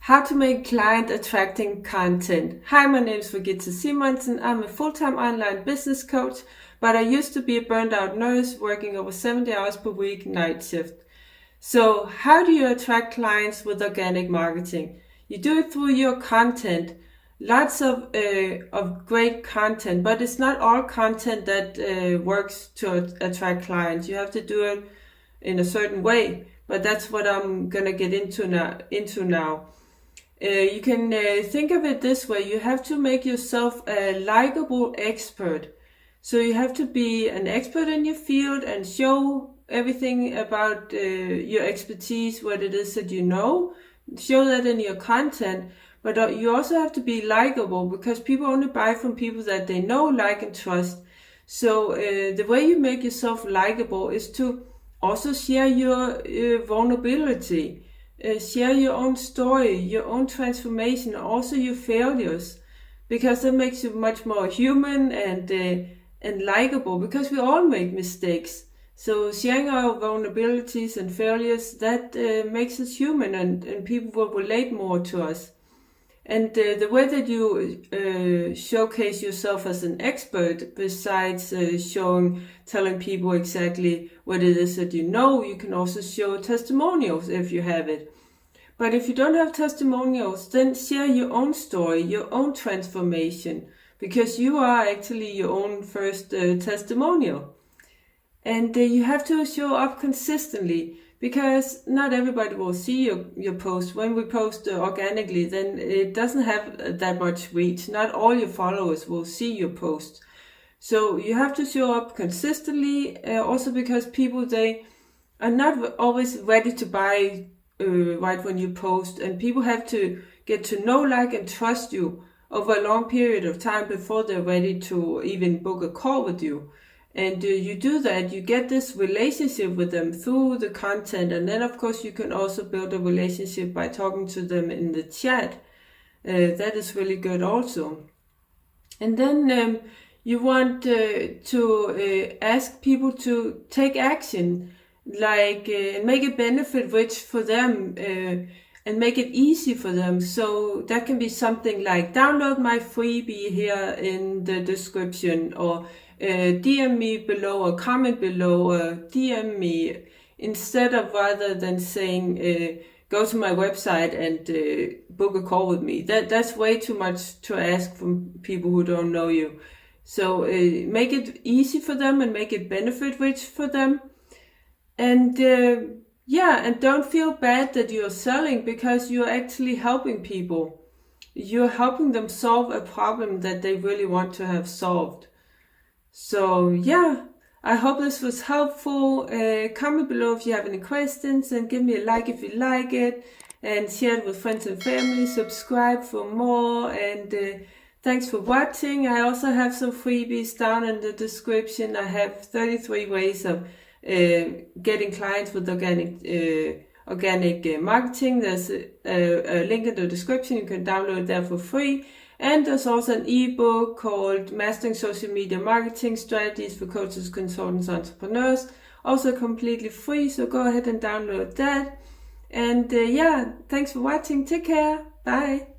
How to make client attracting content. Hi, my name is Regitze. I'm a full-time online business coach, but I used to be a burned out nurse working over 70 hours per week night shift. So how do you attract clients with organic marketing? You do it through your content. Lots of great content, but it's not all content that works to attract clients. You have to do it in a certain way, but that's what I'm gonna get into now. You can think of it this way. You have to make yourself a likable expert. So you have to be an expert in your field and show everything about your expertise, what it is that you know. Show that in your content. But you also have to be likable, because people only buy from people that they know, like, and trust. So the way you make yourself likable is to also share your vulnerability. Share your own story, your own transformation, also your failures, because that makes you much more human and likable, because we all make mistakes. So sharing our vulnerabilities and failures, that makes us human, and people will relate more to us. And the way that you showcase yourself as an expert, besides telling people exactly what it is that you know, you can also show testimonials if you have it. But if you don't have testimonials, then share your own story, your own transformation, because you are actually your own first testimonial. And you have to show up consistently, because not everybody will see your post. When we post organically, then it doesn't have that much reach. Not all your followers will see your post. So you have to show up consistently, also because people, they are not always ready to buy right when you post, and people have to get to know, like, and trust you over a long period of time before they're ready to even book a call with you. And you do that, you get this relationship with them through the content, and then of course you can also build a relationship by talking to them in the chat. That is really good also. And then you want to ask people to take action, like make it benefit rich for them, and make it easy for them. So that can be something like download my freebie here in the description, or DM me below, or comment below, or DM me, instead of rather than saying go to my website and book a call with me. That's way too much to ask from people who don't know you. So make it easy for them and make it benefit rich for them. And and don't feel bad that you're selling, because you're actually helping people. You're helping them solve a problem that they really want to have solved. So I hope this was helpful. Comment below if you have any questions, and give me a like if you like it, and share it with friends and family. Subscribe for more, and thanks for watching. I also have some freebies down in the description. I have 33 ways of getting clients with organic marketing. There's a link in the description. You can download that for free. And there's also an ebook called Mastering Social Media Marketing Strategies for Coaches, Consultants, Entrepreneurs, also completely free. So go ahead and download that. And thanks for watching. Take care. Bye.